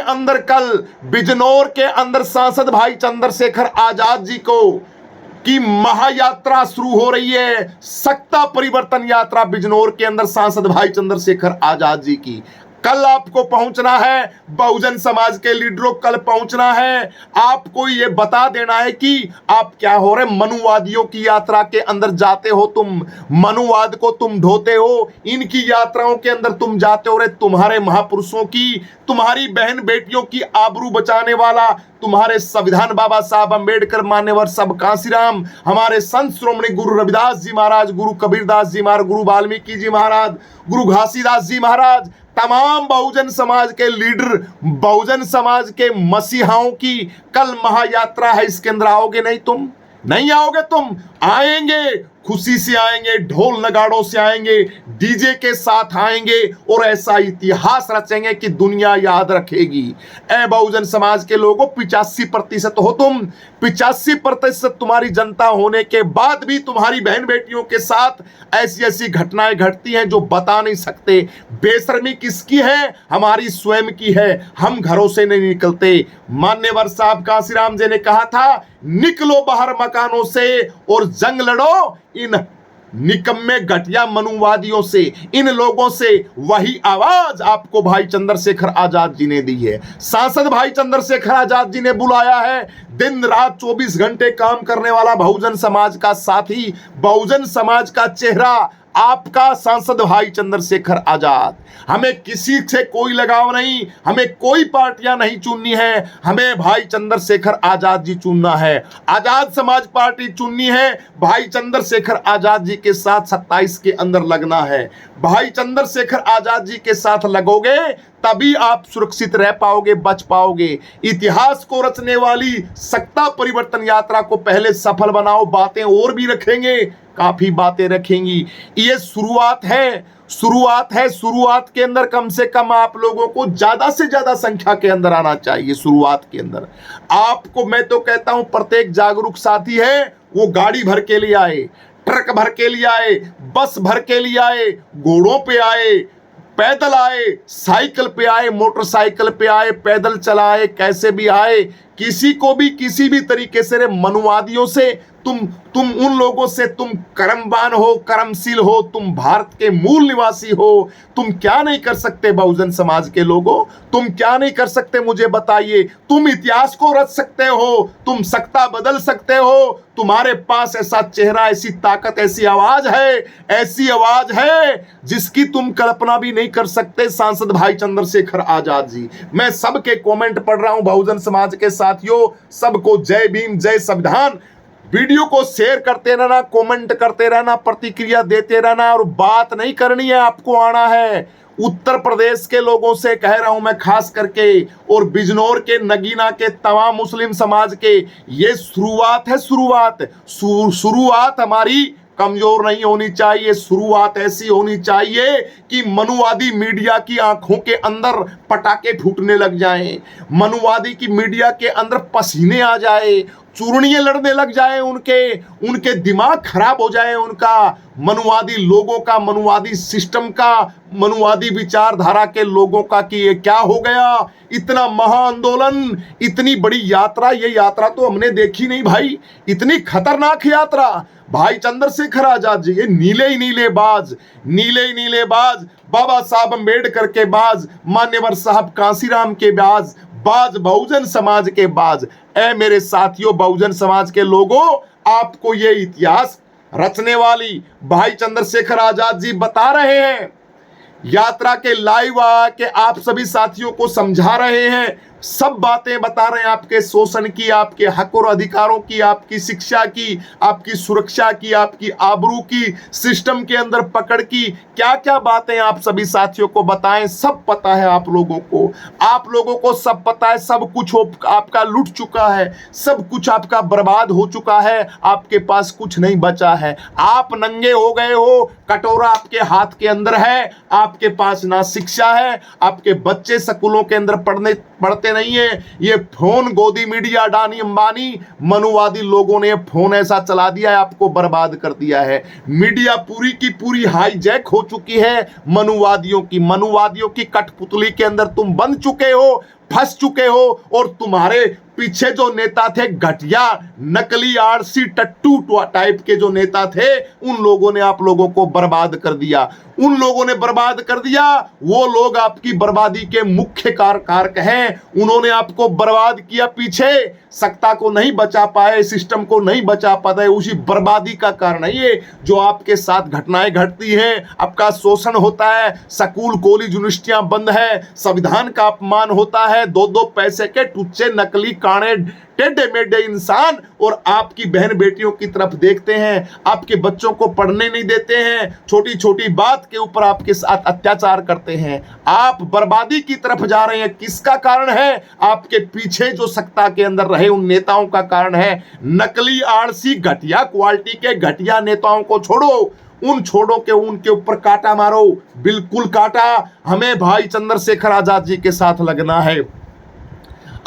अंदर कल बिजनौर के अंदर सांसद भाई चंद्रशेखर आजाद जी को की महायात्रा शुरू हो रही है। सत्ता परिवर्तन यात्रा बिजनौर के अंदर सांसद भाई चंद्रशेखर आजाद जी की कल आपको पहुंचना है। बहुजन समाज के लीडरों कल पहुंचना है। आपको ये बता देना है कि आप क्या हो रहे, मनुवादियों की यात्रा के अंदर जाते हो, तुम मनुवाद को तुम ढोते हो, इनकी यात्राओं के अंदर तुम जाते हो। रे तुम्हारे महापुरुषों की, तुम्हारी बहन बेटियों की आबरू बचाने वाला, तुम्हारे संविधान बाबा साहब अंबेडकर, मान्यवर सब कांसीराम, हमारे संत श्रोमणी गुरु रविदास जी महाराज, गुरु कबीरदास जी महाराज, गुरु वाल्मीकि जी महाराज, गुरु घासीदास जी महाराज, तमाम बहुजन समाज के लीडर, बहुजन समाज के मसीहाओं की कल महायात्रा है। इसके अंदर आओगे नहीं, तुम नहीं आओगे, तुम आएंगे, खुशी से आएंगे, ढोल नगाड़ों से आएंगे, डीजे के साथ आएंगे और ऐसा इतिहास रचेंगे कि दुनिया याद रखेगी। ए बहुजन समाज के लोगों, 85% हो तुम, 85% तुम्हारी जनता होने के बाद भी तुम्हारी बहन बेटियों के साथ ऐसी ऐसी घटनाएं घटती हैं जो बता नहीं सकते। बेशर्मी किसकी है? हमारी स्वयं की है। हम घरों से नहीं निकलते। मान्यवर साहब कांसीराम जी ने कहा था, निकलो बाहर मकानों से और जंग लड़ो इन निकम्मे घटिया मनुवादियों से, इन लोगों से। वही आवाज आपको भाई चंद्रशेखर आजाद जी ने दी है। सांसद भाई चंद्रशेखर आजाद जी ने बुलाया है। दिन रात 24 घंटे काम करने वाला बहुजन समाज का साथी, बहुजन समाज का चेहरा आपका सांसद भाई चंद्रशेखर आजाद। हमें किसी से कोई लगाव नहीं, हमें कोई पार्टियां नहीं चुननी है, हमें भाई चंद्रशेखर आजाद जी चुनना है। आजाद समाज पार्टी चुननी है, भाई चंद्रशेखर आजाद जी के साथ 27 के अंदर लगना है। भाई चंद्रशेखर आजाद जी के साथ लगोगे तभी आप सुरक्षित रह पाओगे, बच पाओगे। इतिहास को रचने वाली सत्ता परिवर्तन यात्रा को पहले सफल बनाओ। बातें और भी रखेंगे, काफी बातें रखेंगी। ये शुरुआत है, शुरुआत है। शुरुआत के अंदर कम से कम आप लोगों को ज्यादा से ज्यादा संख्या के अंदर आना चाहिए। शुरुआत के अंदर आपको मैं तो कहता हूं, प्रत्येक जागरूक साथी है वो गाड़ी भर के लिए आए, ट्रक भर के लिए आए, बस भर के लिए आए, घोड़ों पे आए, पैदल आए, साइकिल पे आए, मोटरसाइकिल पे आए, पैदल चलाए, कैसे भी आए। किसी को भी किसी भी तरीके से रे मनुवादियों से तुम उन लोगों से तुम कर्मवान हो, कर्मशील हो, तुम भारत के मूल निवासी हो। तुम क्या नहीं कर सकते बहुजन समाज के लोगों? तुम क्या नहीं कर सकते मुझे बताइए। तुम इतिहास को रच सकते हो, तुम सत्ता बदल सकते हो। तुम्हारे पास ऐसा चेहरा, ऐसी ताकत, ऐसी आवाज है, ऐसी आवाज है जिसकी तुम कल्पना भी नहीं कर सकते। सांसद भाई चंद्रशेखर आजाद जी, मैं सबके कमेंट पढ़ रहा हूं बहुजन समाज के साथियों, सबको जय भीम, जय संविधान। वीडियो को शेयर करते रहना, कमेंट करते रहना, प्रतिक्रिया देते रहना और बात नहीं करनी है, आपको आना है। उत्तर प्रदेश के लोगों से कह रहा हूं मैं खास करके, और बिजनौर के, नगीना के तमाम मुस्लिम समाज के, ये शुरुआत है। शुरुआत हमारी कमजोर नहीं होनी चाहिए। शुरुआत ऐसी होनी चाहिए कि मनुवादी मीडिया की आंखों के अंदर पटाखे फूटने लग जाएं, मनुवादी की मीडिया के अंदर पसीने आ जाए, चूर्णियां लड़ने लग जाए, उनके दिमाग खराब हो जाए, उनका मनुवादी लोगों का, मनुवादी सिस्टम का, मनुवादी विचारधारा के लोगों का कि ये क्या हो गया, इतना महाआंदोलन, इतनी बड़ी यात्रा। ये यात्रा तो हमने देखी नहीं भाई, इतनी खतरनाक यात्रा। भाई चंद्रशेखर आजाद जी, ये नीले ही नीले बाज, नीले ही नीले बाज, बाबा साहब अंबेडकर के बाज, मान्यवर साहब कांसीराम के बाज, बहुजन समाज के बाज। ऐ मेरे साथियों बहुजन समाज के लोगों, आपको ये इतिहास रचने वाली भाई चंद्रशेखर आजाद जी बता रहे हैं। यात्रा के लाइव आके आप सभी साथियों को समझा रहे हैं, सब बातें बता रहे हैं, आपके शोषण की, आपके हक और अधिकारों की, आपकी शिक्षा की, आपकी सुरक्षा की, आपकी आबरू की, सिस्टम के अंदर पकड़ की, क्या क्या बातें आप सभी साथियों को बताएं। सब पता है आप लोगों को सब पता है। सब कुछ आपका लुट चुका है, सब कुछ आपका बर्बाद हो चुका है, आपके पास कुछ नहीं बचा है। आप नंगे हो गए हो, कटोरा आपके हाथ के अंदर है, आपके पास ना शिक्षा है, आपके बच्चे स्कूलों के अंदर पढ़ते नहीं है। ये फोन गोदी मीडिया, अडानी अंबानी, मनुवादी लोगों ने फोन ऐसा चला दिया है, आपको बर्बाद कर दिया है। मीडिया पूरी की पूरी हाईजैक हो चुकी है मनुवादियों की कठपुतली के अंदर तुम बन चुके हो। फंस चुके हो और तुम्हारे पीछे जो नेता थे घटिया नकली आरसी टट्टू टाइप के जो नेता थे, उन लोगों ने आप लोगों को बर्बाद कर दिया। उन लोगों ने बर्बाद कर दिया। वो लोग आपकी बर्बादी के मुख्य कारक हैं। उन्होंने आपको बर्बाद किया। पीछे सत्ता को नहीं बचा पाए, सिस्टम को नहीं बचा पाए, उसी बर्बादी का कारण है ये जो आपके साथ घटनाएं घटती हैं। आपका शोषण होता है, स्कूल कॉलेज यूनिवर्सिटियां बंद है, संविधान का अपमान होता है, 2-2 पैसे के टुच्चे नकली काणे टेढ़े मेढ़े इंसान और आपकी बहन बेटियों की तरफ देखते हैं, आपके बच्चों को पढ़ने नहीं देते हैं, छोटी छोटी बात के ऊपर आपके साथ अत्याचार करते हैं। आप बर्बादी की तरफ जा रहे हैं। किसका कारण है? आपके पीछे जो सत्ता के अंदर रहे उन नेताओं का कारण है। नकली आलसी घटिया क्वालिटी के घटिया नेताओं को छोड़ो, उन छोड़ो के उनके ऊपर कांटा मारो, बिल्कुल कांटा। हमें भाई चंद्रशेखर आजाद जी के साथ लगना है।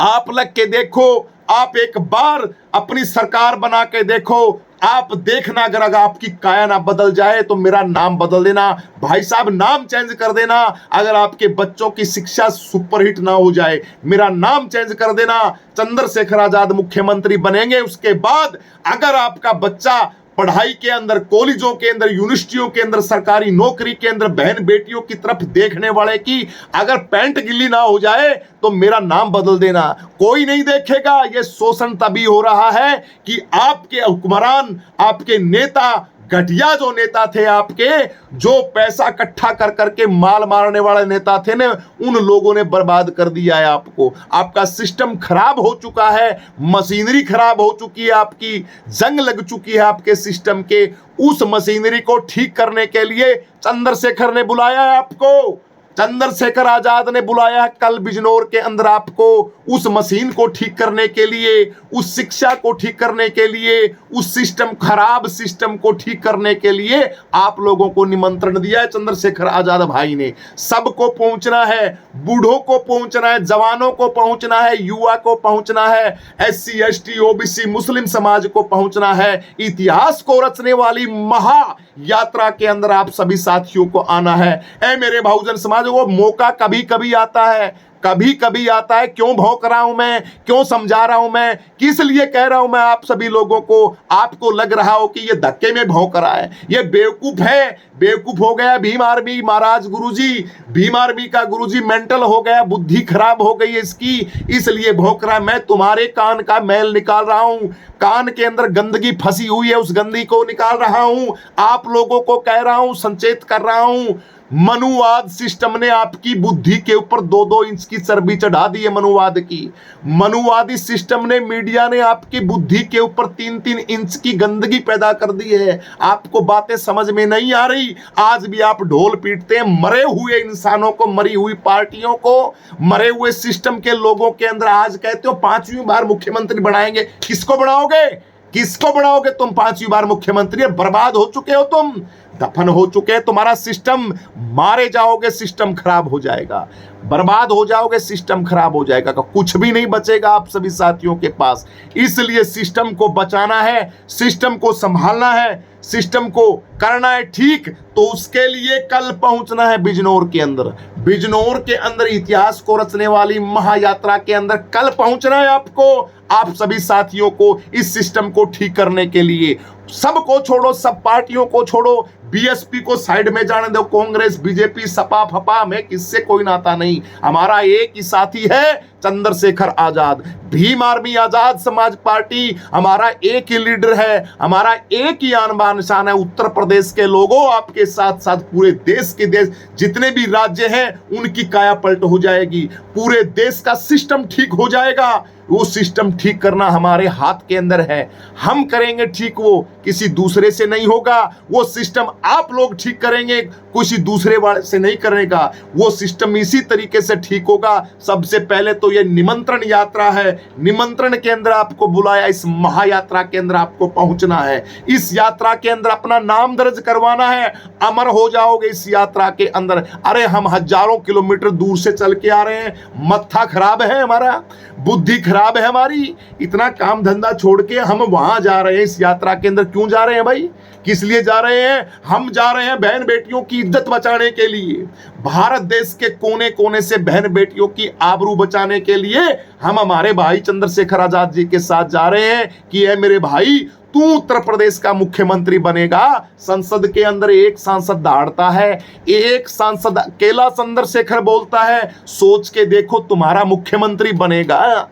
आप लग के देखो, आप एक बार अपनी सरकार बना के देखो। आप देखना, अगर आपकी काया ना बदल जाए तो मेरा नाम बदल देना भाई साहब, नाम चेंज कर देना। अगर आपके बच्चों की शिक्षा सुपरहिट ना हो जाए, मेरा नाम चेंज कर देना। चंद्रशेखर आजाद मुख्यमंत्री बनेंगे। उसके बाद अगर आपका बच्चा पढ़ाई के अंदर, कॉलेजों के अंदर, यूनिवर्सिटियों के अंदर, सरकारी नौकरी के अंदर बहन बेटियों की तरफ देखने वाले की अगर पैंट गिल्ली ना हो जाए तो मेरा नाम बदल देना। कोई नहीं देखेगा। यह शोषण तभी हो रहा है कि आपके हुक्मरान, आपके नेता, घटिया जो नेता थे आपके, जो पैसा इकट्ठा कर करके माल मारने वाले नेता थे ने, उन लोगों ने बर्बाद कर दिया है आपको। आपका सिस्टम खराब हो चुका है, मशीनरी खराब हो चुकी है, आपकी जंग लग चुकी है आपके सिस्टम के। उस मशीनरी को ठीक करने के लिए चंद्रशेखर ने बुलाया है आपको। चंद्रशेखर आजाद ने बुलाया है कल बिजनौर के अंदर आपको, उस मशीन को ठीक करने के लिए, उस शिक्षा को ठीक करने के लिए, उस सिस्टम, खराब सिस्टम को ठीक करने के लिए आप लोगों को निमंत्रण दिया है चंद्रशेखर आजाद भाई ने। सबको पहुंचना है, बूढ़ों को पहुंचना है, जवानों को पहुंचना है, युवा को पहुंचना है, SC ST OBC मुस्लिम समाज को पहुंचना है। इतिहास को रचने वाली महा यात्रा के अंदर आप सभी साथियों को आना है। ऐ मेरे बहुजन समाज, वो मौका कभी कभी आता है, कभी कभी आता है। क्यों भौंक रहा हूं मैं, क्यों समझा रहा हूं मैं, किस लिए कह रहा हूं मैं आप सभी लोगों को? आपको लग रहा हो कि ये धक्के में भौंक रहा है, ये बेवकूफ है, बेवकूफ हो गया भीम आर्मी महाराज गुरुजी, भीम आर्मी का गुरुजी मेंटल हो गया, बुद्धि खराब हो गई इसकी, इसलिए भौंक रहा है। मैं तुम्हारे कान का मैल निकाल रहा हूं, कान के अंदर गंदगी फंसी हुई है, उस गंदगी को निकाल रहा हूं। आप लोगों को कह रहा हूं, संचेत कर रहा हूं। मनुवाद सिस्टम ने आपकी बुद्धि के ऊपर 2-2 इंच की चर्बी चढ़ा दी है। मनुवाद की, मनुवादी सिस्टम ने, मीडिया ने आपकी बुद्धि के ऊपर 3-3 इंच की गंदगी पैदा कर दी है। आपको बातें समझ में नहीं आ रही। आज भी आप ढोल पीटते हैं मरे हुए इंसानों को, मरी हुई पार्टियों को, मरे हुए सिस्टम के लोगों के अंदर। आज कहते हो 5वीं बार मुख्यमंत्री बनाएंगे। किसको बनाओगे? किसको बनाओगे तुम 5वीं बार मुख्यमंत्री? बर्बाद हो चुके हो तुम, दफन हो चुके हैं। तुम्हारा सिस्टम, मारे जाओगे, सिस्टम खराब हो जाएगा, बर्बाद हो जाओगे, सिस्टम खराब हो जाएगा, कुछ भी नहीं बचेगा आप सभी साथियों के पास। इसलिए सिस्टम को बचाना है, सिस्टम को संभालना है, सिस्टम को करना है ठीक, तो उसके लिए कल पहुंचना है बिजनौर के अंदर। बिजनौर के अंदर इतिहास को रचने वाली महायात्रा के अंदर कल पहुंचना है आपको, आप सभी साथियों को, इस सिस्टम को ठीक करने के लिए। सबको छोड़ो, सब पार्टियों को छोड़ो, BSP को साइड में जाने दो, कांग्रेस, BJP, सपा फपा में किससे कोई नाता नहीं। हमारा एक ही साथी है, चंद्रशेखर आजाद, भीम आर्मी आजाद समाज पार्टी। हमारा एक ही लीडर है, हमारा एक ही आन बान निशान है। उत्तर प्रदेश के लोगों, आपके साथ साथ पूरे देश के जितने भी राज्य हैं उनकी काया पलट हो जाएगी, पूरे देश का सिस्टम ठीक हो जाएगा। वो सिस्टम ठीक करना हमारे हाथ के अंदर है, हम करेंगे ठीक, वो किसी दूसरे से नहीं होगा। वो सिस्टम आप लोग ठीक करेंगे, किसी दूसरे वाले से नहीं करेगा। वो सिस्टम इसी तरीके से ठीक होगा। सबसे पहले तो ये निमंत्रण यात्रा है, निमंत्रण के अंदर आपको बुलाया, इस महायात्रा के अंदर आपको पहुंचना है, इस यात्रा के अंदर अपना नाम दर्ज करवाना है, अमर हो जाओगे इस यात्रा के अंदर। अरे हम हजारों किलोमीटर दूर से चल के आ रहे हैं, मत्था खराब है हमारा, बुद्धि खराब है हमारी, इतना काम धंधा छोड़ के हम वहां जा रहे हैं इस यात्रा के अंदर। क्यों जा रहे हैं भाई? किस लिए जा रहे हैं? हम जा रहे हैं बहन बेटियों की इज्जत बचाने के लिए, भारत देश के कोने कोने से बहन बेटियों की आबरू बचाने करने के लिए हम हमारे भाई चंद्रशेखर आजाद जी के साथ जा रहे हैं कि ये मेरे भाई, तू उत्तर प्रदेश का मुख्यमंत्री बनेगा। संसद के अंदर एक सांसद दहाड़ता है, एक सांसद अकेला चंद्रशेखर बोलता है, सोच के देखो तुम्हारा मुख्यमंत्री बनेगा।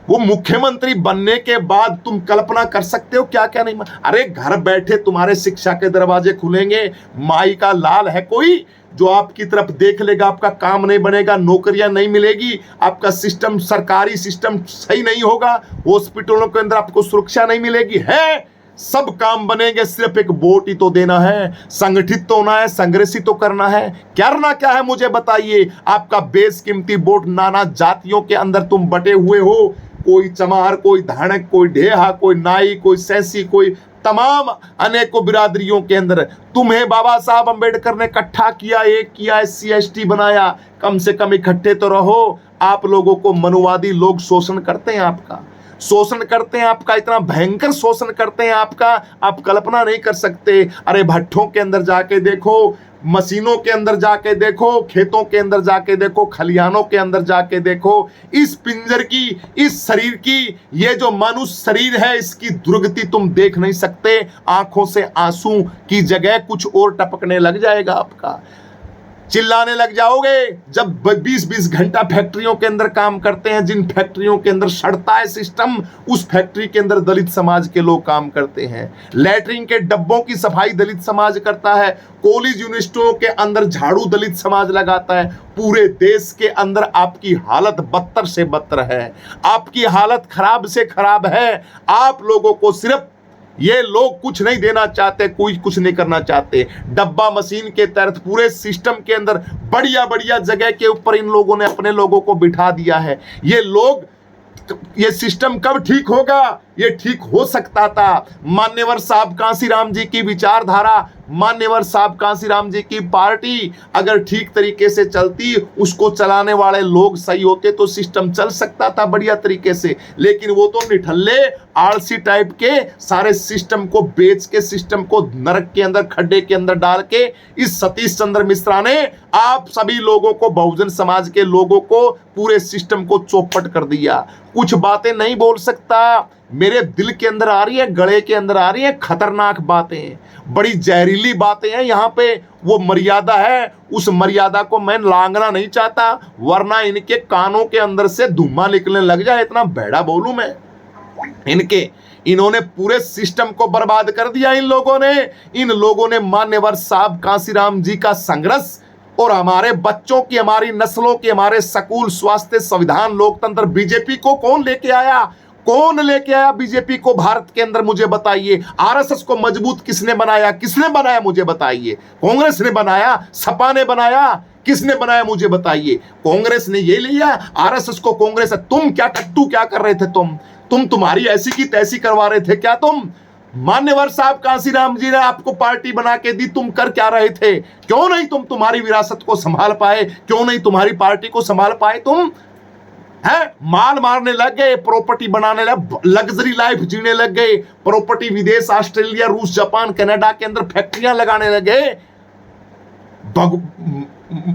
वो मुख्यमंत्री बनने के बाद तुम कल्पना कर सकते हो क्या क्या नहीं। अरे घर बैठे तुम्हारे शिक्षा के दरवाजे खुलेंगे, माई का लाल है कोई जो आपकी तरफ देख लेगा, आपका काम नहीं बनेगा, नौकरियां नहीं मिलेगी, आपका सिस्टम, सरकारी सिस्टम सही नहीं होगा, हॉस्पिटलों के अंदर आपको सुरक्षा नहीं मिलेगी, है सब काम बनेंगे, सिर्फ एक वोट ही तो देना है, संगठित तो होना है, संघर्ष ही तो करना है। करना क्या है मुझे बताइए। आपका बेशकीमती वोट, नाना जातियों के अंदर तुम बटे हुए हो, कोई चमार, कोई धानक, कोई ढेहा, कोई नाई, कोई सैसी, कोई तमाम अनेकों बिरादरियों के अंदर तुम्हें बाबा साहब अंबेडकर ने इकट्ठा किया, एक किया, SC ST बनाया। कम से कम इकट्ठे तो रहो। आप लोगों को मनुवादी लोग शोषण करते हैं, आपका शोषण करते हैं, आपका इतना भयंकर शोषण करते हैं आपका, आप कल्पना नहीं कर सकते। अरे भट्ठों के अंदर जाके देखो, मशीनों के अंदर जाके देखो, खेतों के अंदर जाके देखो, खलिहानों के अंदर जाके देखो, इस पिंजर की, इस शरीर की, ये जो मनुष्य शरीर है, इसकी दुर्गति तुम देख नहीं सकते। आंखों से आंसू की जगह कुछ और टपकने लग जाएगा आपका, चिल्लाने लग जाओगे जब 20-20 घंटा फैक्ट्रियों के अंदर काम करते हैं। जिन फैक्ट्रियों के अंदर सड़ता है सिस्टम, उस फैक्ट्री के अंदर दलित समाज के लोग काम करते हैं। लैट्रिन के डब्बों की सफाई दलित समाज करता है। कॉलेज यूनिवर्सिटियों के अंदर झाड़ू दलित समाज लगाता है। पूरे देश के अंदर आपकी हालत बदतर से बदतर है, आपकी हालत खराब से खराब है। आप लोगों को सिर्फ ये लोग कुछ नहीं देना चाहते, कोई कुछ नहीं करना चाहते। डब्बा मशीन के तहत पूरे सिस्टम के अंदर बढ़िया बढ़िया जगह के ऊपर इन लोगों ने अपने लोगों को बिठा दिया है। ये लोग, ये सिस्टम कब ठीक होगा? ये ठीक हो सकता था मान्यवर साहब कांसीराम जी की विचारधारा, मान्यवर साहब कांसीराम जी की पार्टी अगर ठीक तरीके से चलती, उसको चलाने वाले लोग सही होते तो सिस्टम चल सकता था बढ़िया तरीके से। लेकिन वो तो निठल्ले आलसी टाइप के सारे सिस्टम को बेच के, सिस्टम को नरक के अंदर, खड्डे के अंदर डाल के, इस सतीश चंद्र मिश्रा ने आप सभी लोगों को, बहुजन समाज के लोगों को, पूरे सिस्टम को चौपट कर दिया। कुछ बातें नहीं बोल सकता, मेरे दिल के अंदर आ रही है, गले के अंदर आ रही है, खतरनाक बातें, बड़ी जहरीली बातें हैं। यहाँ पे वो मर्यादा है, उस मर्यादा को मैं लांघना नहीं चाहता, वरना इनके कानों के अंदर से धुआं निकलने लग जाए, इतना बेड़ा बोलूं मैं। इन्होंने पूरे सिस्टम को बर्बाद कर दिया। इन लोगों ने मान्यवर साहब कांसीराम जी का संघर्ष और हमारे बच्चों की, हमारी नस्लों की, हमारे स्कूल, स्वास्थ्य, संविधान, लोकतंत्र, बीजेपी को कौन लेके आया? कौन लेके आया बीजेपी को भारत के अंदर? मुझे बताइए। आरएसएस को मजबूत किसने बनाया? किसने बनाया मुझे बताइए। कांग्रेस ने बनाया? सपा ने बनाया? किसने बनाया मुझे बताइए। कांग्रेस ने ये लिया, आरएसएस को कांग्रेस। तुम क्या टट्टू क्या कर रहे थे? तुम्हारी ऐसी की तैसी करवा रहे थे क्या तुम? मान्यवर साहब कांसीराम जी ने आपको पार्टी बना के दी, तुम कर क्या रहे थे? क्यों नहीं तुम तुम्हारी विरासत को संभाल पाए? क्यों नहीं तुम्हारी पार्टी को संभाल पाए? तुम है माल मारने लग गए, प्रॉपर्टी बनाने लग, लग्जरी लाइफ जीने लग गए, प्रॉपर्टी विदेश, ऑस्ट्रेलिया, रूस, जापान, कनाडा के अंदर फैक्ट्रियां लगाने लगे।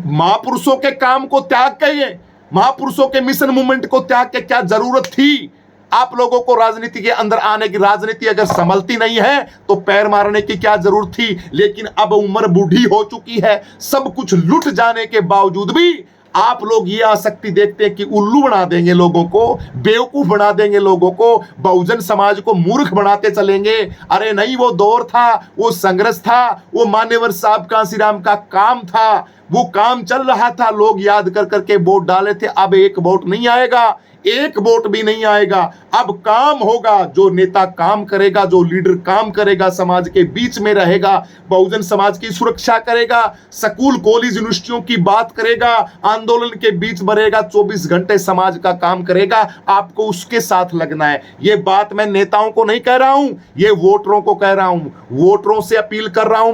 महापुरुषों के काम को त्याग के, महापुरुषों के मिशन मूवमेंट को त्याग के क्या जरूरत थी आप लोगों को राजनीति के अंदर आने की? राजनीति अगर संभलती नहीं है तो पैर मारने की क्या जरूरत थी? लेकिन अब उम्र बूढ़ी हो चुकी है, सब कुछ लुट जाने के बावजूद भी आप लोग ये आसक्ति देखते हैं कि उल्लू बना देंगे लोगों को, बेवकूफ बना देंगे लोगों को, बहुजन समाज को मूर्ख बनाते चलेंगे। अरे नहीं, वो दौर था, वो संघर्ष था, वो मान्यवर साहब कांसीराम का काम था, वो काम चल रहा था, लोग याद कर करके वोट डाले थे। अब एक वोट नहीं आएगा, एक वोट भी नहीं आएगा। अब काम होगा, जो नेता काम करेगा, जो लीडर काम करेगा, समाज के बीच में रहेगा, बहुजन समाज की सुरक्षा करेगा, स्कूल, कॉलेज, यूनिवर्सिटियों की बात करेगा, आंदोलन के बीच बढ़ेगा, 24 घंटे समाज का काम करेगा, आपको उसके साथ लगना है। ये बात मैं नेताओं को नहीं कह रहा हूं, ये वोटरों को कह रहा हूं, वोटरों से अपील कर रहा हूं।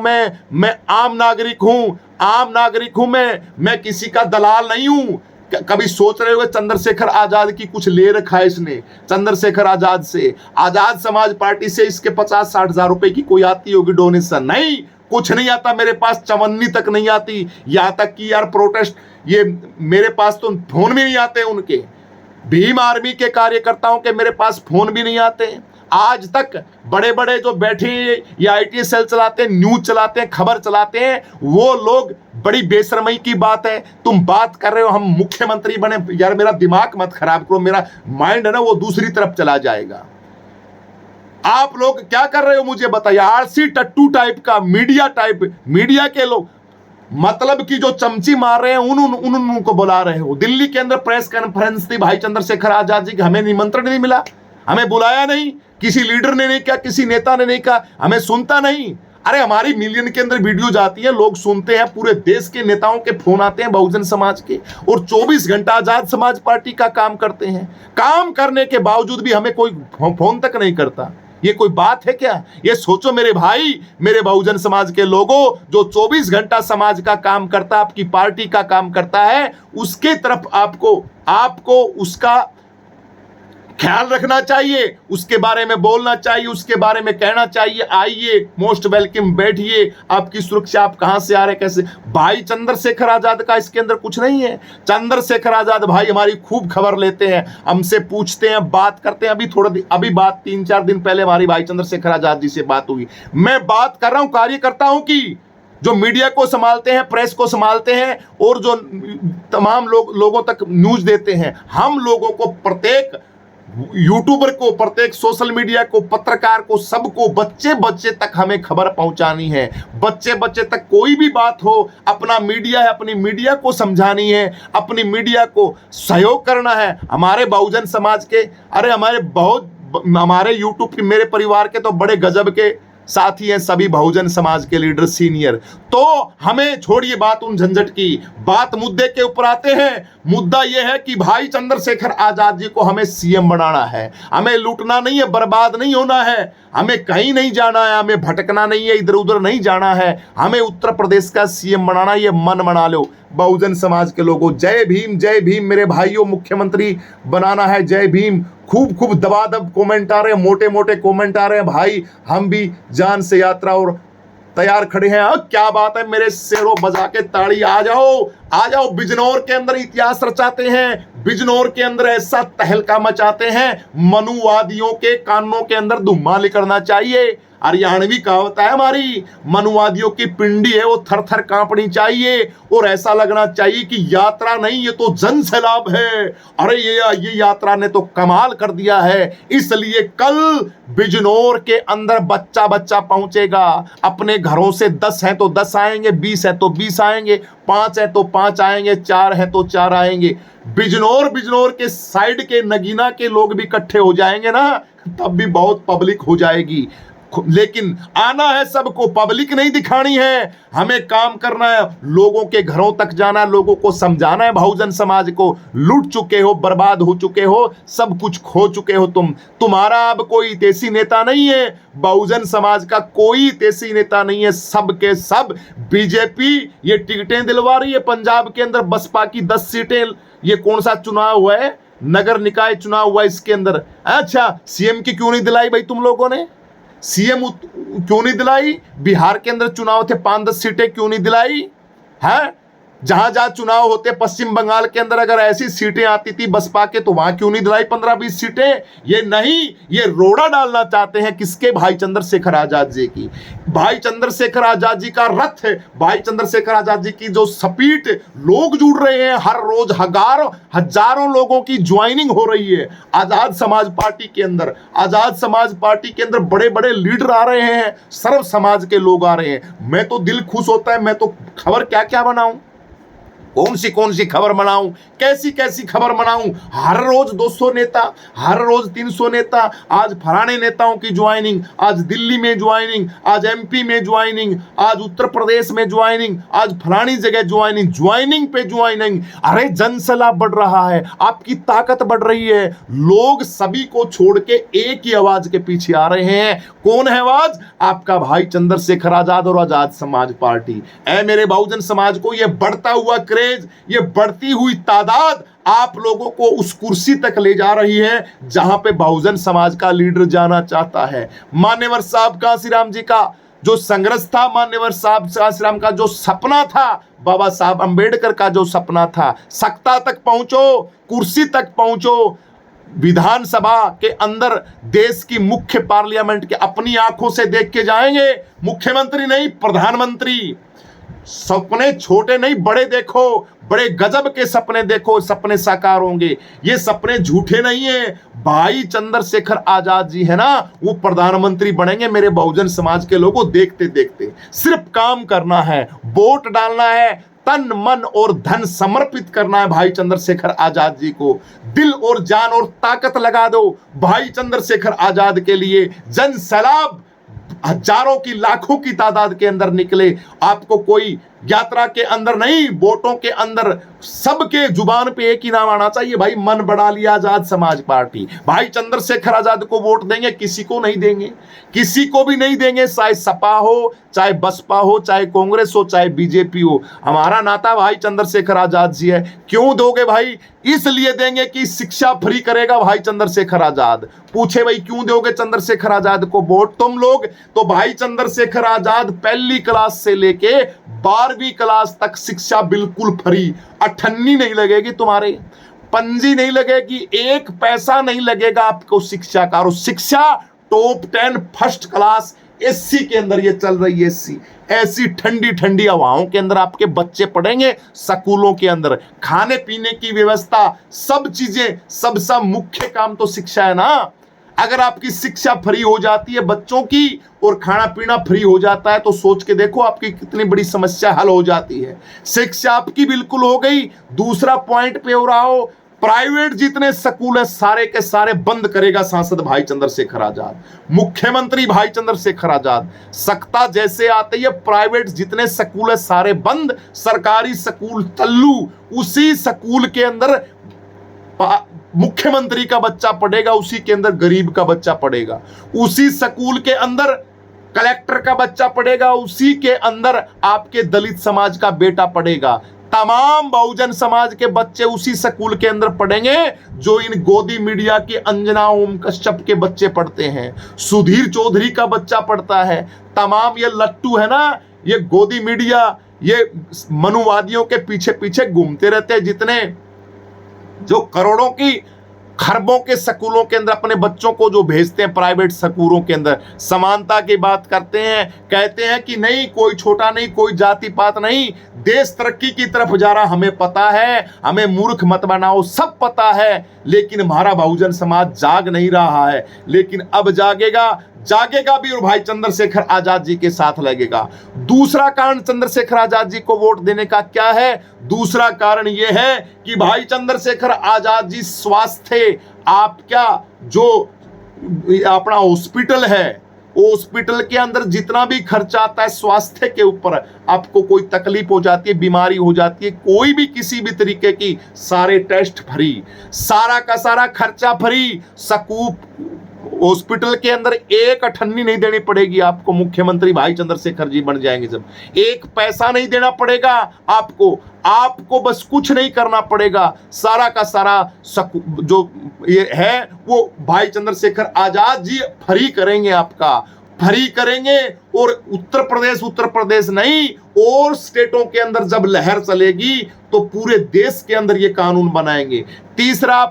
मैं आम नागरिक हूं, आम नागरिक हूं मैं किसी का दलाल नहीं हूं। कभी सोच रहे होंगे चंद्रशेखर आजाद की कुछ ले रखा है इसने? चंद्रशेखर आजाद से, आजाद समाज पार्टी से इसके 50-60 हजार रुपए की कोई आती होगी डोनेशन? नहीं, कुछ नहीं आता मेरे पास, चवन्नी तक नहीं आती। यहां तक कि यार प्रोटेस्ट, ये मेरे पास तो फोन भी नहीं आते उनके। भीम आर्मी के कार्यकर्ताओं के मेरे पास फोन भी नहीं आते। आज तक बड़े बड़े जो बैठे ये आईटी सेल चलाते हैं, न्यूज चलाते हैं, खबर चलाते हैं, वो लोग बड़ी बेशर्मी की बात है। तुम बात कर रहे हो हम मुख्यमंत्री बने, यार मेरा दिमाग मत खराब करो, मेरा माइंड है ना वो दूसरी तरफ चला जाएगा। आप लोग क्या कर रहे हो मुझे बताइए। आरसी टट्टू टाइप का मीडिया मीडिया के लोग मतलब कि जो चमची मार रहे हैं उनको बुला रहे हो। दिल्ली के अंदर प्रेस कॉन्फ्रेंस थी भाई चंद्रशेखर आजाद जी की, हमें निमंत्रण नहीं मिला, हमें बुलाया नहीं, किसी लीडर ने नहीं कहा, किसी नेता ने नहीं कहा, हमें सुनता नहीं। अरे हमारी मिलियन के अंदर वीडियो जाती है, लोग सुनते हैं, पूरे देश के नेताओं के फोन आते हैं बहुजन समाज के, और 24 घंटा आजाद समाज पार्टी का काम करते हैं। काम करने के बावजूद भी हमें कोई फोन तक नहीं करता। ये कोई बात है क्या? ये सोचो मेरे भाई, मेरे बहुजन समाज के लोगों, जो 24 घंटा समाज का काम करता, आपकी पार्टी का काम करता है, उसके तरफ आपको उसका ख्याल रखना चाहिए, उसके बारे में बोलना चाहिए, उसके बारे में कहना चाहिए। आइए, मोस्ट वेलकम, बैठिए, आपकी सुरक्षा, आप कहां से आ रहे, कैसे। भाई चंद्रशेखर आजाद का इसके अंदर कुछ नहीं है। चंद्रशेखर आजाद भाई हमारी खूब खबर लेते हैं, हमसे पूछते हैं, बात करते हैं। अभी बात 3-4 दिन पहले हमारी भाई चंद्रशेखर आजाद जी से बात हुई। मैं बात कर रहा हूं कार्यकर्ताओं की, जो मीडिया को संभालते हैं, प्रेस को संभालते हैं, और जो तमाम लोगों तक न्यूज देते हैं। हम लोगों को, प्रत्येक यूट्यूबर को, प्रत्येक सोशल मीडिया को, पत्रकार को, सबको, बच्चे तक हमें खबर पहुंचानी है। बच्चे तक कोई भी बात हो, अपना मीडिया है, अपनी मीडिया को समझानी है, अपनी मीडिया को सहयोग करना है। हमारे बहुजन समाज के, अरे हमारे यूट्यूब के, मेरे परिवार के तो बड़े गजब के साथी हैं सभी बहुजन समाज के लीडर, सीनियर। तो हमें छोड़िए बात उन झंझट की, बात मुद्दे के ऊपर आते हैं। मुद्दा यह है कि भाई चंद्रशेखर आजाद जी को हमें सीएम बनाना है, हमें लूटना नहीं है, बर्बाद नहीं होना है, हमें कहीं नहीं जाना है, हमें भटकना नहीं है, इधर उधर नहीं जाना है, हमें उत्तर प्रदेश का सीएम बनाना। ये मन बना लो बहुजन समाज के लोगों। जय भीम मेरे भाइयों, मुख्यमंत्री बनाना है, जय भीम। खूब दबादब कमेंट आ रहे हैं, मोटे कमेंट आ रहे हैं भाई, हम भी जान से यात्रा और तैयार खड़े हैं। क्या बात है मेरे शेरों, बजा के ताड़ी, आ जाओ। बिजनौर के अंदर इतिहास रचाते हैं, बिजनौर के अंदर ऐसा तहलका मचाते हैं, मनुवादियों के कानों के अंदर धुम्माली करना चाहिए। हरियाणवी कहावत है हमारी, मनुवादियों की पिंडी है वो थर थर कांपनी चाहिए, और ऐसा लगना चाहिए कि यात्रा नहीं, ये तो जन सैलाब है। अरे ये यात्रा ने तो कमाल कर दिया है। इसलिए कल बिजनौर के अंदर बच्चा पहुंचेगा। अपने घरों से 10 हैं तो 10 आएंगे, 20 हैं तो 20 आएंगे, 5 हैं तो 5 आएंगे, 4 हैं तो 4 आएंगे। बिजनौर के साइड के नगीना के लोग भी इकट्ठे हो जाएंगे ना, तब भी बहुत पब्लिक हो जाएगी। लेकिन आना है सबको, पब्लिक नहीं दिखानी है, हमें काम करना है, लोगों के घरों तक जाना है, लोगों को समझाना है। बहुजन समाज को लूट चुके हो, बर्बाद हो चुके हो, सब कुछ खो चुके हो तुम्हारा अब कोई तेजी नेता नहीं है, बहुजन समाज का कोई तेजी नेता नहीं है। सब के सब बीजेपी ये टिकटें दिलवा रही है। पंजाब के अंदर बसपा की 10 सीटें, ये कौन सा चुनाव हुआ है, नगर निकाय चुनाव हुआ, इसके अंदर अच्छा सीएम की क्यों नहीं दिलाई भाई तुम लोगों ने? सीएम क्यों नहीं दिलाई? बिहार के अंदर चुनाव थे, 5-10 सीटें क्यों नहीं दिलाई है? जहां चुनाव होते, पश्चिम बंगाल के अंदर अगर ऐसी सीटें आती थी बसपा के, तो वहां क्यों नहीं दिलाई 15-20 सीटें? ये नहीं, ये रोड़ा डालना चाहते हैं किसके? भाई चंद्रशेखर आजाद जी की। भाई चंद्रशेखर आजाद जी का रथ है, भाई चंद्रशेखर आजाद जी की जो स्पीड, लोग जुड़ रहे हैं, हर रोज हजारों लोगों की ज्वाइनिंग हो रही है आजाद समाज पार्टी के अंदर। आजाद समाज पार्टी के अंदर बड़े लीडर आ रहे हैं, सर्व समाज के लोग आ रहे हैं। मैं तो दिल खुश होता है, मैं तो खबर क्या बनाऊं, कौन सी खबर बनाऊं, कैसी खबर बनाऊं। हर रोज 200 नेता, हर रोज 300 नेता, आज फलाने नेताओं की ज्वाइनिंग, आज दिल्ली में ज्वाइनिंग, आज एमपी में ज्वाइनिंग, आज उत्तर प्रदेश में ज्वाइनिंग, आज फलानी जगह ज्वाइनिंग पे ज्वाइनिंग। अरे जनसैलाब बढ़ रहा है, आपकी ताकत बढ़ रही है, लोग सभी को छोड़ के एक ही आवाज के पीछे आ रहे हैं। कौन है आवाज? आपका भाई चंद्रशेखर आजाद और आजाद समाज पार्टी। ऐ मेरे बहुजन समाज को, ये बढ़ता हुआ क्रेज, ये बढ़ती हुई तादाद आप लोगों को उस कुर्सी तक ले जा रही है जहां पे बहुजन समाज का लीडर जाना चाहता है। मान्यवर साहब कांसीराम जी का जो संघर्ष था, मान्यवर साहब सासाराम का जो सपना था, बाबा साहब अंबेडकर का जो सपना था, सत्ता तक पहुंचो, कुर्सी तक पहुंचो, विधानसभा के अंदर देश की मुख्य पार्लियामेंट के अपनी आंखों से देख के जाएंगे, मुख्यमंत्री नहीं प्रधानमंत्री। सपने छोटे नहीं बड़े देखो, बड़े गजब के सपने देखो, सपने साकार होंगे। ये सपने झूठे नहीं है। भाई चंद्रशेखर आजाद जी है ना, वो प्रधानमंत्री बनेंगे मेरे बहुजन समाज के लोगों। देखते देखते सिर्फ काम करना है, वोट डालना है, तन मन और धन समर्पित करना है भाई चंद्रशेखर आजाद जी को। दिल और जान और ताकत लगा दो भाई चंद्रशेखर आजाद के लिए। जन सैलाब हजारों की लाखों की तादाद के अंदर निकले, आपको कोई यात्रा के अंदर नहीं, वोटों के अंदर सबके जुबान पे एक ही नाम आना चाहिए, भाई मन बना लिया आजाद समाज पार्टी। भाई चंद्रशेखर आजाद को वोट देंगे, किसी को नहीं देंगे, किसी को भी नहीं देंगे, चाहे सपा हो, चाहे बसपा हो, चाहे कांग्रेस हो, चाहे बीजेपी हो। हमारा नाता भाई चंद्रशेखर आजाद जी है। क्यों दोगे भाई? इसलिए देंगे कि शिक्षा फ्री करेगा भाई चंद्रशेखर आजाद। पूछे भाई क्यों दोगे चंद्रशेखर आजाद को वोट तुम लोग? तो भाई चंद्रशेखर आजाद पहली क्लास से लेके 12वीं क्लास तक शिक्षा बिल्कुल फ्री, अठन्नी नहीं लगेगी तुम्हारे, पंजी नहीं लगेगी, एक पैसा नहीं लगेगा आपको शिक्षा का। और शिक्षा टॉप 10 फर्स्ट क्लास एससी के अंदर ये चल रही है। एससी ऐसी ठंडी ठंडी हवाओं के अंदर आपके बच्चे पढ़ेंगे, स्कूलों के अंदर खाने पीने की व्यवस्था, सब चीजें, सबसे मुख्य काम तो शिक्षा है ना। अगर आपकी शिक्षा फ्री हो जाती है बच्चों की और खाना पीना फ्री हो जाता है, तो सोच के देखो आपकी कितनी बड़ी समस्या हल हो जाती है। शिक्षा आपकी बिल्कुल हो गई। दूसरा पॉइंट पे हो रहा हो, प्राइवेट जितने स्कूल है सारे के सारे बंद करेगा सांसद भाई चंद्रशेखर आजाद, मुख्यमंत्री भाई चंद्रशेखर आजाद। सत्ता जैसे आती है, प्राइवेट जितने स्कूल है सारे बंद, सरकारी स्कूल चालू। उसी स्कूल के अंदर मुख्यमंत्री का बच्चा पढ़ेगा, उसी के अंदर गरीब का बच्चा पढ़ेगा, उसी स्कूल के अंदर कलेक्टर का बच्चा पढ़ेगा, उसी के अंदर आपके दलित समाज का बेटा पढ़ेगा। तमाम बहुजन समाज के बच्चे उसी स्कूल के अंदर पढ़ेंगे जो इन गोदी मीडिया के अंजना ओम कश्यप के बच्चे पढ़ते हैं, सुधीर चौधरी का बच्चा पढ़ता है। तमाम ये लट्टू है ना, ये गोदी मीडिया, ये मनुवादियों के पीछे पीछे घूमते रहते हैं, जितने जो करोड़ों की खरबों के स्कूलों के अंदर अपने बच्चों को जो भेजते हैं प्राइवेट स्कूलों के अंदर, समानता की बात करते हैं, कहते हैं कि नहीं कोई छोटा नहीं, कोई जाति पात नहीं, देश तरक्की की तरफ जा रहा, हमें पता है, हमें मूर्ख मत बनाओ, सब पता है। लेकिन हमारा बहुजन समाज जाग नहीं रहा है, लेकिन अब जागेगा, जागेगा भी और भाई चंद्रशेखर आजाद जी के साथ लगेगा। दूसरा कारण चंद्रशेखर आजाद जी को वोट देने का क्या है? दूसरा कारण यह है कि भाई चंद्रशेखर आजाद जी स्वास्थ्य, आपका जो अपना हॉस्पिटल है, हॉस्पिटल के अंदर जितना भी खर्चा आता है स्वास्थ्य के ऊपर, आपको कोई तकलीफ हो जाती है, बीमारी हो जाती है, कोई भी किसी भी तरीके की, सारे टेस्ट फ्री, सारा का सारा खर्चा फ्री। हॉस्पिटल के अंदर एक अठन्नी नहीं देनी पड़ेगी आपको। मुख्यमंत्री भाई चंद्रशेखर जी बन जाएंगे जब, एक पैसा नहीं देना पड़ेगा आपको बस कुछ नहीं करना पड़ेगा। सारा का सारा जो ये है वो भाई चंद्रशेखर आजाद जी फ्री करेंगे, आपका फ्री करेंगे। और उत्तर प्रदेश नहीं, और स्टेटों के अंदर जब लहर चलेगी तो पूरे देश के अंदर ये कानून बनाएंगे। तीसरा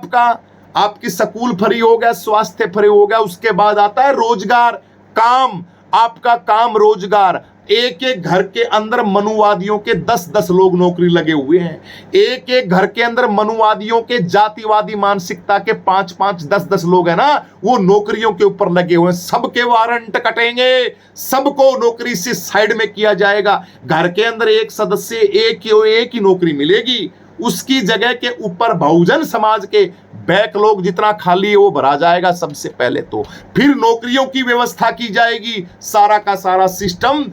आपकी स्कूल फ्री हो गया, स्वास्थ्य फ्री हो गया। उसके बाद आता है रोजगार, काम, आपका काम रोजगार। एक एक घर के अंदर मनुवादियों के 10-10 लोग नौकरी लगे हुए हैं। एक एक घर के अंदर मनुवादियों के जातिवादी मानसिकता के 5-5, 10-10 लोग हैं ना, वो नौकरियों के ऊपर लगे हुए हैं। सबके वारंट कटेंगे, सबको नौकरी से साइड में किया जाएगा। घर के अंदर एक सदस्य एक ही नौकरी मिलेगी, उसकी जगह के ऊपर बहुजन समाज के बैकलॉग जितना खाली है वो भरा जाएगा सबसे पहले तो, फिर नौकरियों की व्यवस्था की जाएगी। सारा का सारा सिस्टम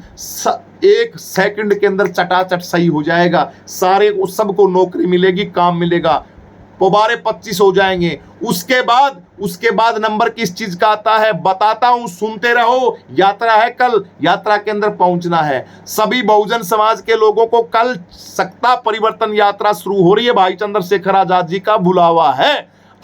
एक सेकंड के अंदर चटाचट सही हो जाएगा। सारे सबको नौकरी मिलेगी, काम मिलेगा, पोबारे 25 हो जाएंगे। उसके बाद नंबर किस चीज का आता है बताता हूं, सुनते रहो। यात्रा है कल, यात्रा के अंदर पहुंचना है। सभी बहुजन समाज के लोगों को कल सत्ता परिवर्तन यात्रा शुरू हो रही है, भाई चंद्रशेखर आजाद जी का बुलावा है।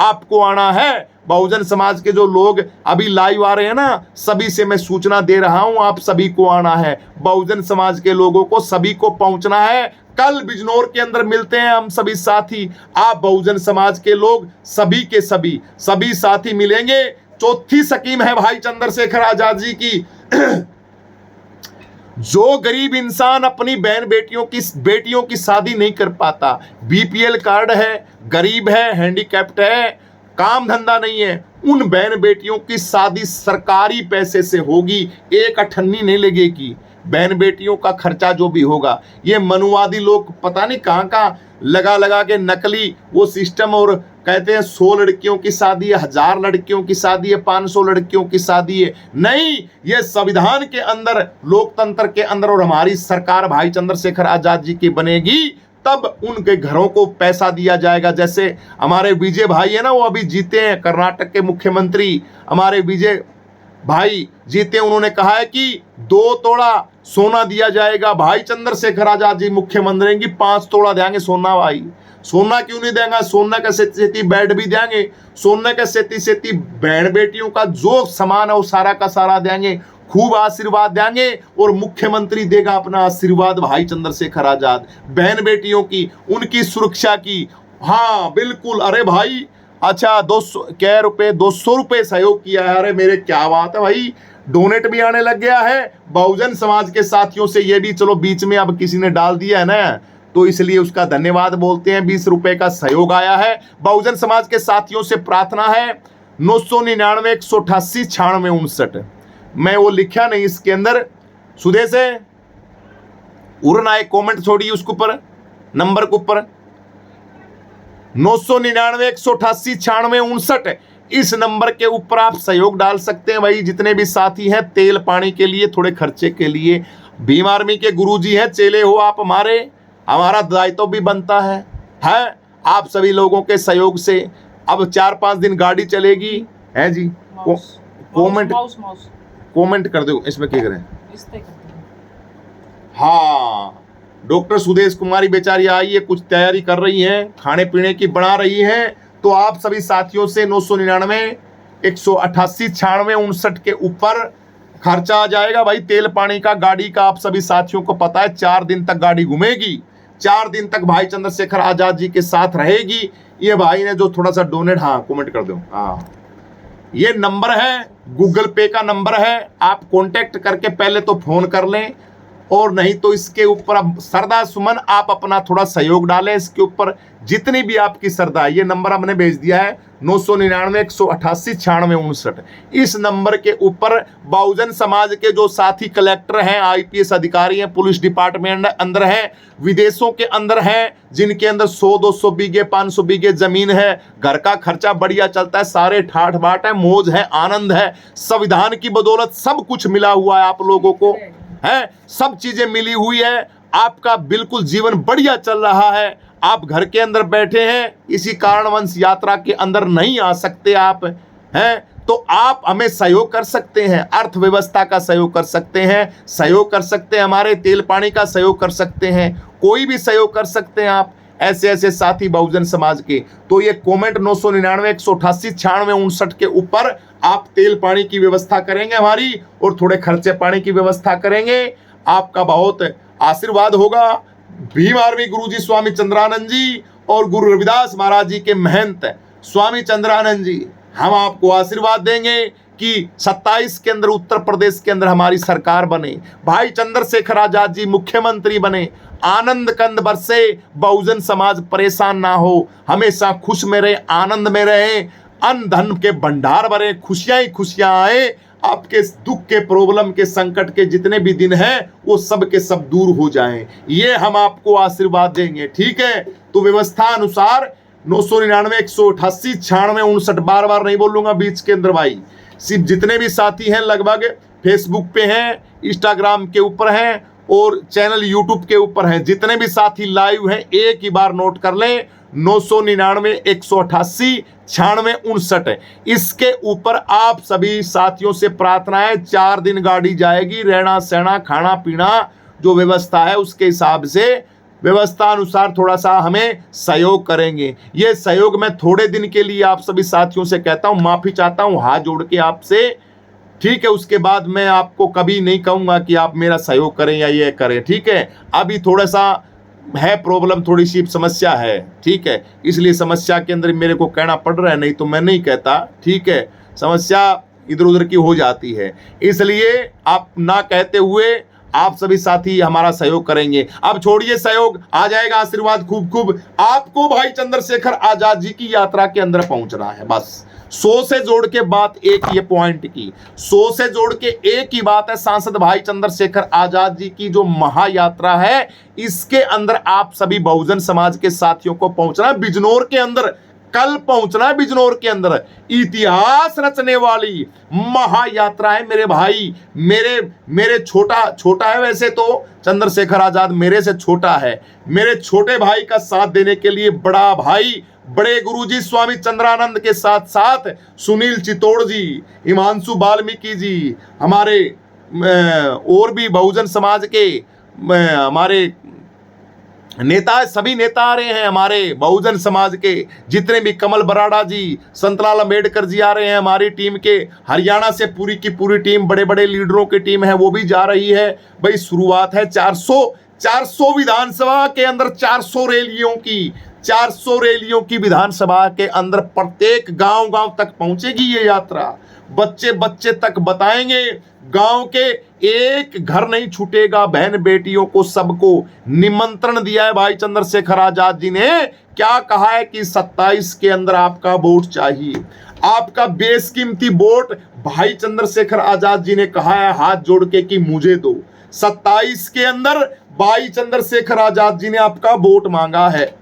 आपको आना है। बहुजन समाज के जो लोग अभी लाइव आ रहे हैं ना, सभी से मैं सूचना दे रहा हूं, आप सभी को आना है। बहुजन समाज के लोगों को सभी को पहुंचना है। कल बिजनौर के अंदर मिलते हैं हम सभी साथी। आप बहुजन समाज के लोग सभी के सभी साथी मिलेंगे। चौथी स्कीम है भाई चंद्रशेखर आजाद जी की। जो गरीब इंसान अपनी बहन बेटियों की शादी नहीं कर पाता, बीपीएल कार्ड है, गरीब है, हैंडीकैप्ड है, काम धंधा नहीं है, उन बहन बेटियों की शादी सरकारी पैसे से होगी। एक अठन्नी नहीं लगेगी। बहन बेटियों का खर्चा जो भी होगा, ये मनुवादी लोग पता नहीं कहां कहां लगा के नकली वो सिस्टम, और कहते हैं 100 लड़कियों की शादी है, 1000 लड़कियों की शादी है, 500 लड़कियों की शादी है। नहीं, ये संविधान के अंदर, लोकतंत्र के अंदर, और हमारी सरकार भाई चंद्रशेखर आजाद जी की बनेगी, तब उनके घरों को पैसा दिया जाएगा। जैसे हमारे विजय भाई है ना, वो अभी जीते हैं, कर्नाटक के मुख्यमंत्री हमारे विजय भाई जीते, उन्होंने कहा है कि 2 तोला सोना दिया जाएगा। भाई चंद्रशेखर आजाद जी मुख्यमंत्री की 5 तोला देंगे सोना। भाई सोना क्यों नहीं देंगे? सोना के सेती बेड भी देंगे, सोना के सेती बहन बेटियों का जो सामान है वो सारा का सारा देंगे, खूब आशीर्वाद देंगे, और मुख्यमंत्री देगा अपना आशीर्वाद भाई चंद्रशेखर आजाद बहन बेटियों की, उनकी सुरक्षा की। हाँ बिल्कुल। अरे भाई अच्छा 200 रुपए सहयोग किया है। अरे मेरे क्या बात है भाई, डोनेट भी आने लग गया है बहुजन समाज के साथियों से। ये भी चलो बीच में अब किसी ने डाल दिया है ना, तो इसलिए उसका धन्यवाद बोलते हैं। 20 रुपए का सहयोग आया है। बहुजन समाज के साथियों से प्रार्थना है 999 188 96 59। मैं वो लिखा नहीं इसके अंदर, सुधे से उड़ना एक कॉमेंट छोड़िए उसके ऊपर, नंबर के ऊपर 999 188 96 59। इस नंबर के ऊपर आप सहयोग डाल सकते हैं। भाई जितने भी साथी हैं, तेल पानी के लिए, थोड़े खर्चे के लिए, भीम आर्मी के गुरुजी हैं, चेले हो आप हमारे, हमारा दायित्व भी बनता है आप सभी लोगों के सहयोग से। अब 4-5 दिन गाड़ी चलेगी है जी। कमेंट कर दो इसमें क्या करें। हाँ, डॉक्टर सुदेश कुमारी बेचारी आई है, कुछ तैयारी कर रही हैं, खाने पीने की बना रही हैं। तो आप सभी साथियों से 999 188 96 59 के ऊपर खर्चा आ जाएगा। भाई तेल पानी का, गाड़ी का, आप सभी साथियों को पता है 4 दिन तक गाड़ी घूमेगी, 4 दिन तक भाई चंद्रशेखर आजाद जी के साथ रहेगी। ये भाई ने जो थोड़ा सा डोनेट, हाँ कमेंट कर दो। हाँ ये नंबर है, गूगल पे का नंबर है, आप कांटेक्ट करके पहले तो फोन कर लें, और नहीं तो इसके ऊपर अब श्रद्धा सुमन आप अपना थोड़ा सहयोग डालें। इसके ऊपर जितनी भी आपकी श्रद्धा, ये नंबर हमने भेज दिया है 999 188 96 59। इस नंबर के ऊपर बहुजन समाज के जो साथी कलेक्टर हैं, आईपीएस अधिकारी हैं, पुलिस डिपार्टमेंट अंदर हैं, विदेशों के अंदर हैं, जिनके अंदर 100-200 बीघे 500 बीघे जमीन है, घर का खर्चा बढ़िया चलता है, सारे ठाठ बाट है, मौज है, आनंद है, संविधान की बदौलत सब कुछ मिला हुआ है आप लोगों को, है सब चीजें मिली हुई है, आपका बिल्कुल जीवन बढ़िया चल रहा है। आप घर के अंदर बैठे हैं, इसी कारणवश यात्रा के अंदर नहीं आ सकते आप हैं, तो आप हमें सहयोग कर सकते हैं, अर्थव्यवस्था का सहयोग कर सकते हैं, सहयोग कर सकते हैं, हमारे तेल पानी का सहयोग कर सकते हैं, कोई भी सहयोग कर सकते हैं आप, ऐसे साथी बहुजन समाज के। तो ये कमेंट 999 188 96 59 के ऊपर आप तेल पानी की व्यवस्था करेंगे हमारी, और थोड़े खर्चे पानी की व्यवस्था करेंगे, आपका बहुत आशीर्वाद होगा। भीम आर्मी गुरुजी स्वामी चंद्रानंद जी और गुरु रविदास महाराज जी के महंत स्वामी चंद्रानंद जी, हम आपको आशीर्वाद देंगे कि 27 के अंदर उत्तर प्रदेश के अंदर हमारी सरकार बने, भाई चंद्रशेखर आजाद जी मुख्यमंत्री बने, आनंद कंद बरसे, बहुजन समाज परेशान ना हो, हमेशा खुश में रहे, आनंद में रहे, अन्न धन के भंडार भरे, खुशियां ही खुशियां आए, आपके दुख के, प्रॉब्लम के, संकट के जितने भी दिन हैं वो सब के सब दूर हो जाएं, ये हम आपको आशीर्वाद देंगे। ठीक है, तो व्यवस्था अनुसार 999 188 96 59, बार बार नहीं बोलूंगा बीच के अंदर भाई, सिर्फ जितने भी साथी हैं लगभग फेसबुक पे हैं, इंस्टाग्राम के ऊपर हैं, और चैनल यूट्यूब के ऊपर हैं, जितने भी साथी लाइव हैं एक ही बार नोट कर लें 999 188 96 59। इसके ऊपर आप सभी साथियों से प्रार्थना है, 4 दिन गाड़ी जाएगी, रहना सहना खाना पीना जो व्यवस्था है उसके हिसाब से व्यवस्था अनुसार थोड़ा सा हमें सहयोग करेंगे। ये सहयोग मैं थोड़े दिन के लिए आप सभी साथियों से कहता हूं, माफी चाहता हूं हाथ जोड़ के आपसे, ठीक है। उसके बाद मैं आपको कभी नहीं कहूंगा कि आप मेरा सहयोग करें या ये करें, ठीक है। अभी थोड़ा सा है प्रॉब्लम, थोड़ी सी समस्या है, ठीक है, इसलिए समस्या के अंदर मेरे को कहना पड़ रहा है, नहीं तो मैं नहीं कहता, ठीक है। समस्या इधर उधर की हो जाती है, इसलिए आप ना कहते हुए आप सभी साथी हमारा सहयोग करेंगे। अब छोड़िए सहयोग, आ जाएगा आशीर्वाद खूब खूब। आपको भाई चंद्रशेखर आजाद जी की यात्रा के अंदर पहुंचना है, बस 100 से जोड़ के बात एक ये पॉइंट की, 100 से जोड़ के एक ही बात है, सांसद भाई चंद्रशेखर आजाद जी की जो महायात्रा है, इसके अंदर आप सभी बहुजन समाज के साथियों को पहुंचना है बिजनौर के अंदर। कल पहुंचना है बिजनौर के अंदर। इतिहास रचने वाली महायात्रा है मेरे भाई। मेरे छोटा है वैसे तो चंद्रशेखर आजाद, मेरे से छोटा है। मेरे छोटे भाई का साथ देने के लिए बड़ा भाई, बड़े गुरुजी स्वामी चंद्रानंद के साथ साथ सुनील चित्तौड़ जी, हिमांशु वाल्मीकि जी, हमारे और भी बहुजन समाज के हमारे नेता, सभी नेता आ रहे हैं हमारे बहुजन समाज के, जितने भी, कमल बराड़ा जी, संतलाल अम्बेडकर जी आ रहे हैं हमारी टीम के, हरियाणा से पूरी की पूरी टीम, बड़े बड़े लीडरों की टीम है वो भी जा रही है। भाई शुरुआत है 400 विधानसभा के अंदर 400 रैलियों की, 400 रैलियों की विधानसभा के अंदर प्रत्येक गांव तक पहुंचेगी ये यात्रा। बच्चे बच्चे तक बताएंगे, गांव के एक घर नहीं छूटेगा, बहन बेटियों को सबको निमंत्रण दिया है भाई चंद्रशेखर आजाद जी ने। क्या कहा है कि 27 के अंदर आपका वोट चाहिए, आपका बेशकीमती वोट भाई चंद्रशेखर आजाद जी ने कहा है हाथ जोड़ के कि मुझे दो। 27 के अंदर भाई चंद्रशेखर आजाद जी ने आपका वोट मांगा है।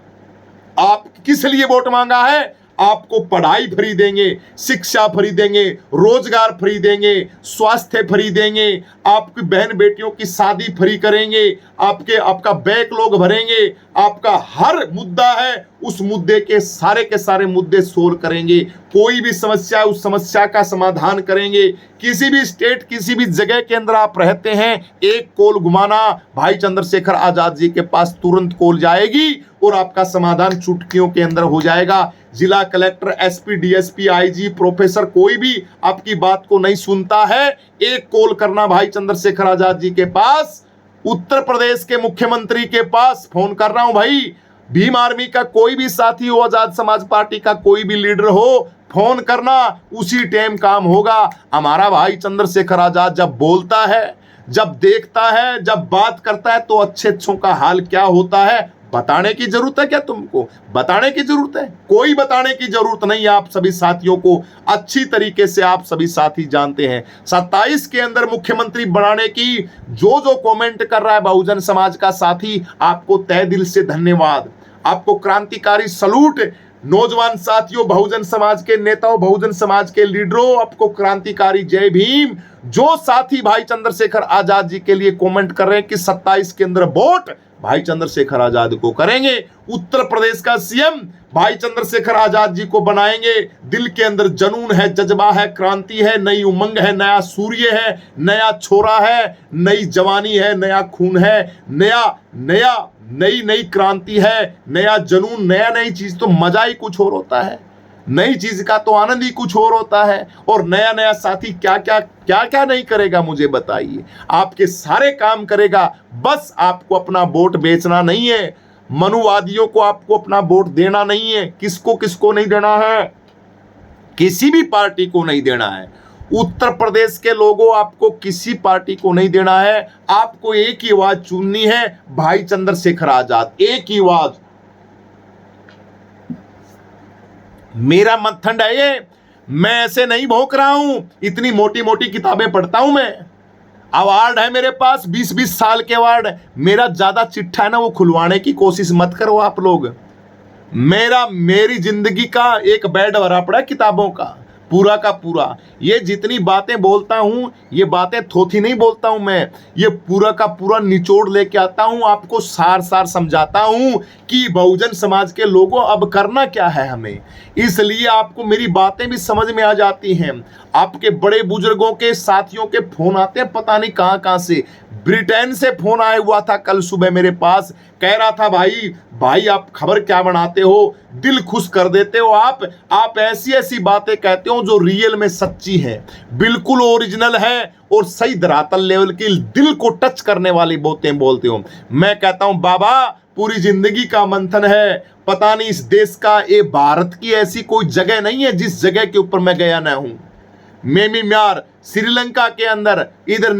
आप किस लिए वोट मांगा है? आपको पढ़ाई फ्री देंगे, शिक्षा फ्री देंगे, रोजगार फ्री देंगे, स्वास्थ्य फ्री देंगे, आपकी बहन बेटियों की शादी फ्री करेंगे, आपका बैकलॉग भरेंगे, आपका हर मुद्दा है उस मुद्दे के सारे मुद्दे सोल्व करेंगे। कोई भी समस्या है उस समस्या का समाधान करेंगे। किसी भी स्टेट, किसी भी जगह के अंदर आप रहते हैं, एक कॉल घुमाना, भाई चंद्रशेखर आजाद जी के पास तुरंत कॉल जाएगी और आपका समाधान चुटकियों के अंदर हो जाएगा। जिला collector, SP, DSP, IG, professor, कोई भी आपकी बात को नहीं सुनता है, एक कॉल करना भाई चंद्रशेखर आजाद जी के पास। उत्तर प्रदेश के मुख्यमंत्री के पास फोन कर रहा हूं भाई, भीम आर्मी का कोई भी साथी हो, आजाद समाज पार्टी का कोई भी लीडर हो, फोन करना, उसी टाइम काम होगा। हमारा भाई चंद्रशेखर आजाद जब बोलता है, जब देखता है, जब बात करता है, तो अच्छों का हाल क्या होता है बताने की जरूरत है क्या? तुमको बताने की जरूरत है? कोई बताने की जरूरत नहीं है। आप सभी साथियों को अच्छी तरीके से आप सभी साथी जानते हैं। 27 के अंदर मुख्यमंत्री बनाने की जो कमेंट कर रहा है बहुजन समाज का साथी, आपको तहे दिल से धन्यवाद, आपको क्रांतिकारी सलूट। नौजवान साथियों, बहुजन समाज के नेताओं, बहुजन समाज के लीडरों, आपको क्रांतिकारी जय भीम। जो साथी भाई चंद्रशेखर आजाद जी के लिए कमेंट कर रहे हैं कि 27 के अंदर वोट भाई चंद्रशेखर आजाद को करेंगे, उत्तर प्रदेश का सीएम भाई चंद्रशेखर आजाद जी को बनाएंगे, दिल के अंदर जनून है, जज्बा है, क्रांति है, नई उमंग है, नया सूर्य है, नया छोरा है, नई जवानी है, नया खून है, नई क्रांति है, नया जनून, नई चीज, तो मजा ही कुछ और होता है। नई चीज का तो आनंद ही कुछ और होता है। और नया साथी क्या क्या नहीं करेगा मुझे बताइए। आपके सारे काम करेगा, बस आपको अपना वोट बेचना नहीं है, मनुवादियों को आपको अपना वोट देना नहीं है। किसको नहीं देना है? किसी भी पार्टी को नहीं देना है। उत्तर प्रदेश के लोगों, आपको किसी पार्टी को नहीं देना है। आपको एक ही आवाज चुननी है, भाई चंद्रशेखर आजाद, एक ही आवाज। मेरा मतखंड है ये, मैं ऐसे नहीं भौंक रहा हूं, इतनी मोटी मोटी किताबें पढ़ता हूं मैं। अवार्ड है मेरे पास, 20-20 साल के अवार्ड। मेरा ज्यादा चिट्ठा है ना, वो खुलवाने की कोशिश मत करो आप लोग। मेरी जिंदगी का एक बेड भरा पड़ा किताबों का, पूरा का पूरा। ये जितनी बातें बोलता हूं, ये बातें थोथी नहीं बोलता हूं मैं, ये पूरा का पूरा निचोड़ लेके आता हूं, आपको सार समझाता हूं कि बहुजन समाज के लोगों अब करना क्या है हमें। इसलिए आपको मेरी बातें भी समझ में आ जाती हैं। आपके बड़े बुजुर्गों के साथियों के फोन आते हैं, पता नहीं कहां से। ब्रिटेन से फोन आया हुआ था कल सुबह मेरे पास कह रहा था भाई भाई आप खबर क्या बनाते हो, दिल खुश कर देते हो आप ऐसी ऐसी बातें कहते हो जो रियल में सच्ची है, बिल्कुल ओरिजिनल है और सही धरातल लेवल की दिल को टच करने वाली बातें बोलते हो। मैं कहता हूं बाबा पूरी जिंदगी का मंथन है, पता नहीं इस देश का, ये भारत की ऐसी कोई जगह नहीं है जिस जगह के ऊपर मैं गया ना हूं। म्यांमार, श्रीलंका के अंदर, इधर